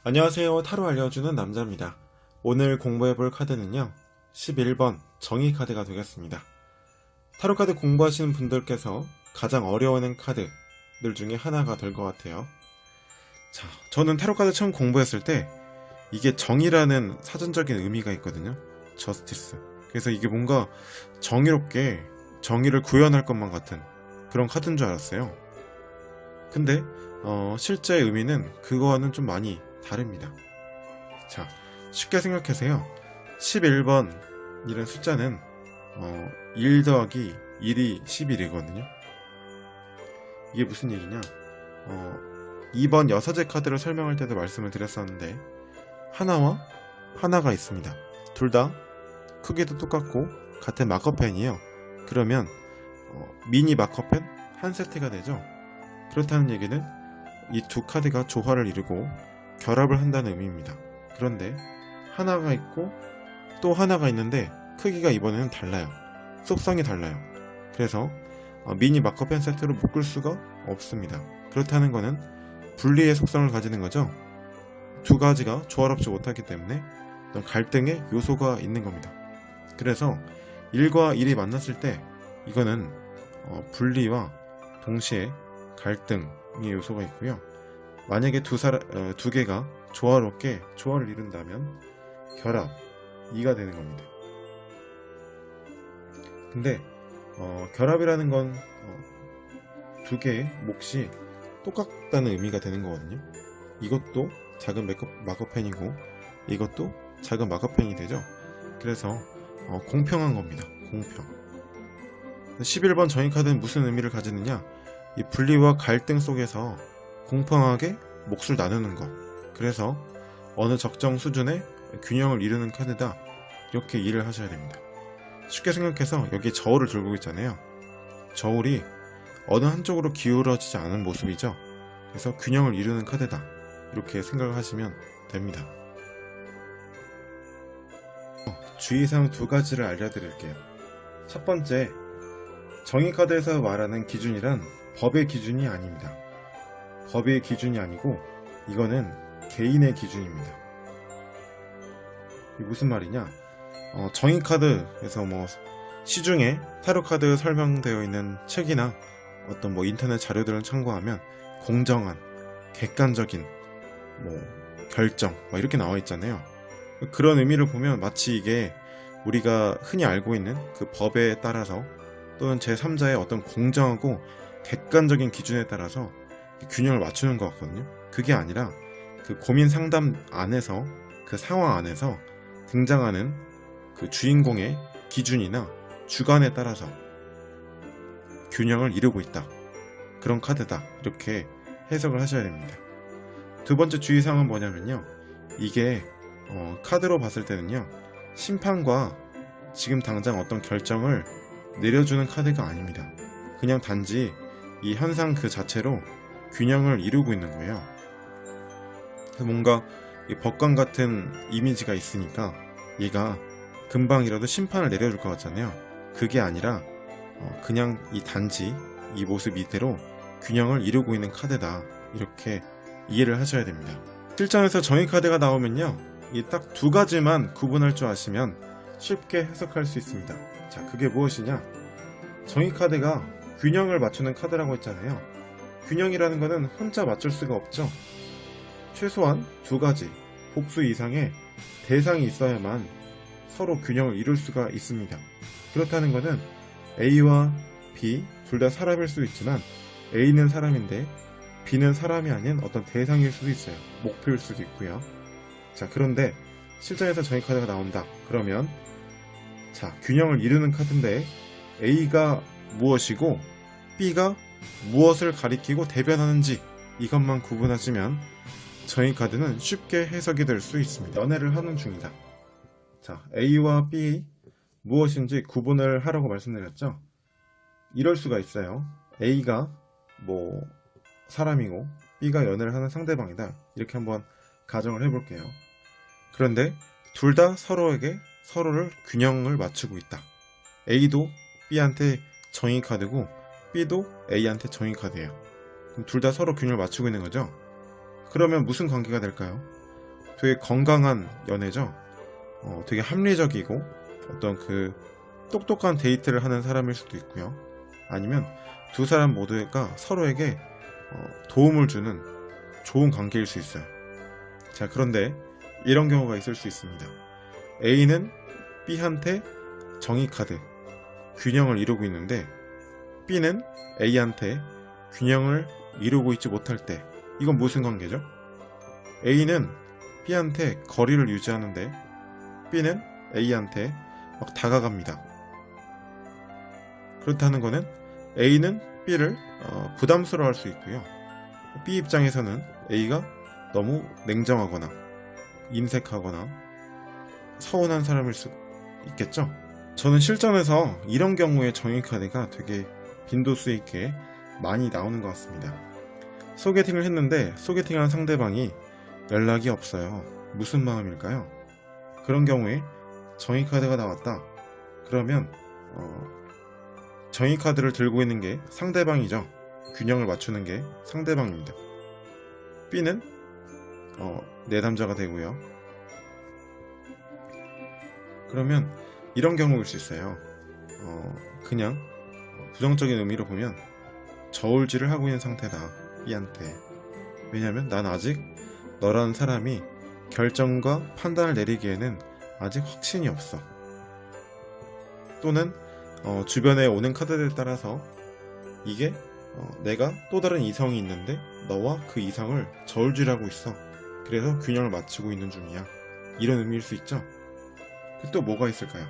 안녕하세요. 타로 알려주는 남자입니다. 오늘 공부해볼 카드는요, 11번 정의 카드가 되겠습니다. 타로 카드 공부하시는 분들께서 가장 어려워하는 카드들 중에 하나가 될 것 같아요. 자, 저는 타로 카드 처음 공부했을 때 이게 정의라는 사전적인 의미가 있거든요. 저스티스. 그래서 이게 뭔가 정의롭게 정의를 구현할 것만 같은 그런 카드인 줄 알았어요. 근데 실제 의미는 그거와는 좀 많이 다릅니다. 자, 쉽게 생각하세요. 11번이라는 숫자는 1 더하기 1이 11이거든요. 이게 무슨 얘기냐? 2번 여사제 카드를 설명할 때도 말씀을 드렸었는데 하나와 하나가 있습니다. 둘 다 크기도 똑같고 같은 마커펜이에요. 그러면 미니 마커펜 한 세트가 되죠. 그렇다는 얘기는 이 두 카드가 조화를 이루고 결합을 한다는 의미입니다. 그런데 하나가 있고 또 하나가 있는데 크기가 이번에는 달라요. 속성이 달라요. 그래서 미니 마커펜 세트로 묶을 수가 없습니다. 그렇다는 것은 분리의 속성을 가지는 거죠. 두 가지가 조화롭지 못하기 때문에 어떤 갈등의 요소가 있는 겁니다. 그래서 1과 1이 만났을 때 이거는 분리와 동시에 갈등의 요소가 있고요. 만약에 두 개가 조화롭게 조화를 이룬다면 결합 2가 되는 겁니다. 근데 결합이라는 건 두 개의 몫이 똑같다는 의미가 되는 거거든요. 이것도 작은 마커펜이고 이것도 작은 마커펜이 되죠. 그래서 공평한 겁니다. 공평. 11번 정의카드는 무슨 의미를 가지느냐, 이 분리와 갈등 속에서 공평하게 몫을 나누는 것. 그래서 어느 적정 수준의 균형을 이루는 카드다, 이렇게 이해를 하셔야 됩니다. 쉽게 생각해서 여기 저울을 들고 있잖아요. 저울이 어느 한쪽으로 기울어지지 않은 모습이죠. 그래서 균형을 이루는 카드다, 이렇게 생각을 하시면 됩니다. 주의사항 두 가지를 알려드릴게요. 첫 번째, 정의카드에서 말하는 기준이란 법의 기준이 아닙니다. 법의 기준이 아니고 이거는 개인의 기준입니다. 이게 무슨 말이냐, 정의카드에서 시중에 타로카드 설명되어 있는 책이나 어떤 인터넷 자료들을 참고하면 공정한, 객관적인 결정 이렇게 나와 있잖아요. 그런 의미를 보면 마치 이게 우리가 흔히 알고 있는 그 법에 따라서 또는 제3자의 어떤 공정하고 객관적인 기준에 따라서 균형을 맞추는 것 같거든요. 그게 아니라 그 고민 상담 안에서, 그 상황 안에서 등장하는 그 주인공의 기준이나 주관에 따라서 균형을 이루고 있다, 그런 카드다, 이렇게 해석을 하셔야 됩니다. 두 번째 주의사항은 뭐냐면요, 이게 카드로 봤을 때는요, 심판과 지금 당장 어떤 결정을 내려주는 카드가 아닙니다. 그냥 단지 이 현상 그 자체로 균형을 이루고 있는 거예요. 그래서 뭔가 이 법관 같은 이미지가 있으니까 얘가 금방이라도 심판을 내려줄 것 같잖아요. 그게 아니라 그냥 단지 이 모습 이대로 균형을 이루고 있는 카드다, 이렇게 이해를 하셔야 됩니다. 실전에서 정의 카드가 나오면요, 이 딱 두 가지만 구분할 줄 아시면 쉽게 해석할 수 있습니다. 자, 그게 무엇이냐, 정의 카드가 균형을 맞추는 카드라고 했잖아요. 균형이라는 것은 혼자 맞출 수가 없죠. 최소한 두 가지, 복수 이상의 대상이 있어야만 서로 균형을 이룰 수가 있습니다. 그렇다는 것은 A와 B 둘 다 사람일 수도 있지만 A는 사람인데 B는 사람이 아닌 어떤 대상일 수도 있어요. 목표일 수도 있고요. 자, 그런데 실전에서 정의 카드가 나온다 그러면, 자, 균형을 이루는 카드인데 A가 무엇이고 B가 무엇을 가리키고 대변하는지 이것만 구분하시면 정의 카드는 쉽게 해석이 될 수 있습니다. 연애를 하는 중이다. 자, A와 B 무엇인지 구분을 하라고 말씀드렸죠. 이럴 수가 있어요. A가 사람이고 B가 연애를 하는 상대방이다, 이렇게 한번 가정을 해볼게요. 그런데 둘 다 서로에게 서로를 균형을 맞추고 있다. A도 B한테 정의 카드고 B도 A한테 정의 카드예요. 그럼 둘 다 서로 균형을 맞추고 있는 거죠. 그러면 무슨 관계가 될까요? 되게 건강한 연애죠. 되게 합리적이고 어떤 그 똑똑한 데이트를 하는 사람일 수도 있고요. 아니면 두 사람 모두가 서로에게 도움을 주는 좋은 관계일 수 있어요. 자, 그런데 이런 경우가 있을 수 있습니다. A는 B한테 정의카드, 균형을 이루고 있는데 B는 A한테 균형을 이루고 있지 못할 때, 이건 무슨 관계죠? A는 B한테 거리를 유지하는데 B는 A한테 막 다가갑니다. 그렇다는 거는 A는 B를 부담스러워할 수 있고요. B 입장에서는 A가 너무 냉정하거나 인색하거나 서운한 사람일 수 있겠죠. 저는 실전에서 이런 경우에 정의카드가 되게 빈도수 있게 많이 나오는 것 같습니다. 소개팅을 했는데 소개팅한 상대방이 연락이 없어요. 무슨 마음일까요? 그런 경우에 정의카드가 나왔다. 그러면 정의카드를 들고 있는 게 상대방이죠. 균형을 맞추는 게 상대방입니다. B는 내담자가 되고요. 그러면 이런 경우일 수 있어요. 그냥 부정적인 의미로 보면 저울질을 하고 있는 상태다, B한테. 왜냐면 난 아직 너라는 사람이 결정과 판단을 내리기에는 아직 확신이 없어. 또는 주변에 오는 카드들에 따라서 이게 내가 또 다른 이성이 있는데 너와 그 이성을 저울질하고 있어. 그래서 균형을 맞추고 있는 중이야. 이런 의미일 수 있죠. 또 뭐가 있을까요?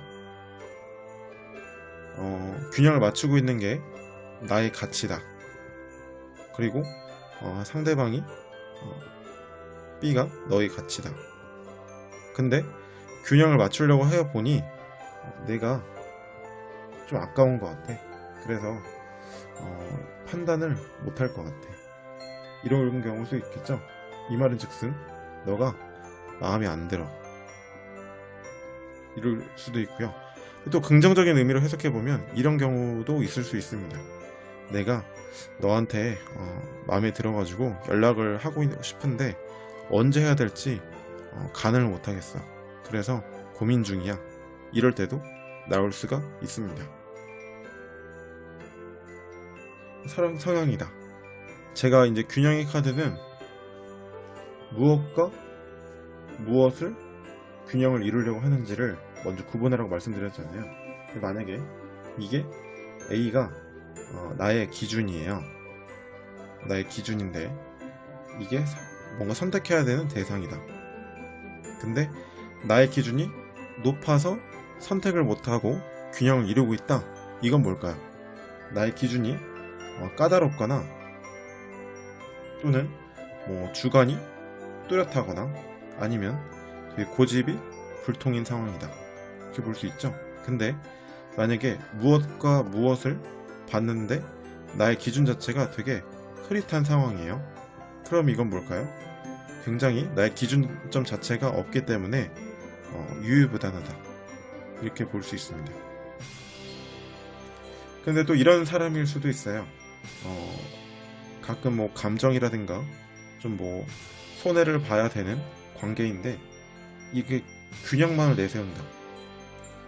균형을 맞추고 있는 게 나의 가치다. 그리고 상대방이 B가 너의 가치다. 근데 균형을 맞추려고 해보니 내가 좀 아까운 것 같아. 그래서 판단을 못할 것 같아. 이런 경우일 수 있겠죠. 이 말은 즉슨 너가 마음에 안 들어, 이럴 수도 있고요. 또 긍정적인 의미로 해석해보면 이런 경우도 있을 수 있습니다. 내가 너한테 마음에 들어가지고 연락을 하고 싶은데 언제 해야 될지 가늠을 못하겠어. 그래서 고민 중이야. 이럴 때도 나올 수가 있습니다. 사랑 성향이다. 제가 이제 균형의 카드는 무엇과 무엇을 균형을 이루려고 하는지를 먼저 구분하라고 말씀드렸잖아요. 만약에 이게 A가 나의 기준이에요. 나의 기준인데 이게 뭔가 선택해야 되는 대상이다. 근데 나의 기준이 높아서 선택을 못하고 균형을 이루고 있다. 이건 뭘까요? 나의 기준이 까다롭거나 또는 주관이 뚜렷하거나 아니면 되게 고집이 불통인 상황이다. 이렇게 볼 수 있죠. 근데 만약에 무엇과 무엇을 봤는데 나의 기준 자체가 되게 흐릿한 상황이에요. 그럼 이건 뭘까요? 굉장히 나의 기준점 자체가 없기 때문에 유유부단하다. 이렇게 볼 수 있습니다. 근데 또 이런 사람일 수도 있어요. 가끔 감정이라든가 좀 손해를 봐야 되는 관계인데 이게 균형만을 내세운다.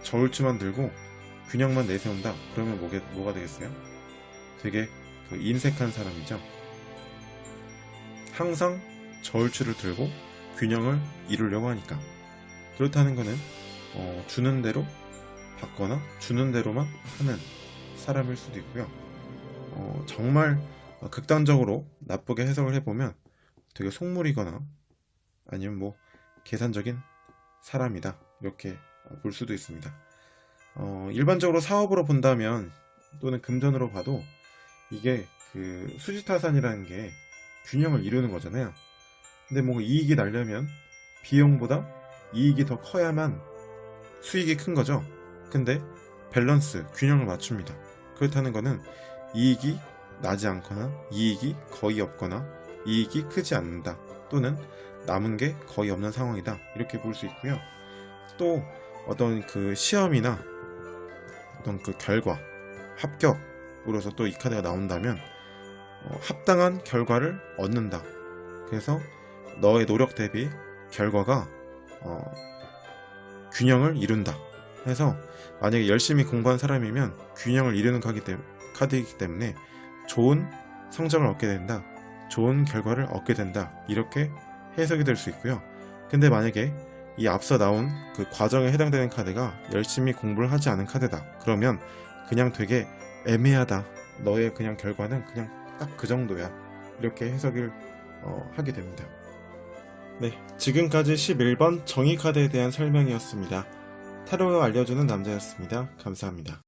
저울추만 들고 균형만 내세운다. 그러면 뭐가 되겠어요? 되게 인색한 사람이죠. 항상 저울추를 들고 균형을 이루려고 하니까. 그렇다는 거는 주는 대로 받거나 주는 대로만 하는 사람일 수도 있고요. 정말 극단적으로 나쁘게 해석을 해보면 되게 속물이거나 아니면 계산적인 사람이다. 이렇게 볼 수도 있습니다. 일반적으로 사업으로 본다면 또는 금전으로 봐도 이게 수지타산이라는 게 균형을 이루는 거잖아요. 근데 이익이 나려면 비용보다 이익이 더 커야만 수익이 큰 거죠. 근데 밸런스, 균형을 맞춥니다. 그렇다는 거는 이익이 나지 않거나 이익이 거의 없거나 이익이 크지 않는다. 또는 남은 게 거의 없는 상황이다. 이렇게 볼 수 있고요. 또 어떤 시험이나 어떤 결과, 합격으로서 또 이 카드가 나온다면 합당한 결과를 얻는다. 그래서 너의 노력 대비 결과가 균형을 이룬다 해서, 만약에 열심히 공부한 사람이면 균형을 이루는 카드이기 때문에 좋은 성적을 얻게 된다, 좋은 결과를 얻게 된다, 이렇게 해석이 될 수 있고요. 근데 만약에 이 앞서 나온 그 과정에 해당되는 카드가 열심히 공부를 하지 않은 카드다, 그러면 그냥 되게 애매하다, 너의 그냥 결과는 그냥 딱 그 정도야, 이렇게 해석을 하게 됩니다. 네, 지금까지 11번 정의 카드에 대한 설명이었습니다. 타로가 알려주는 남자였습니다. 감사합니다.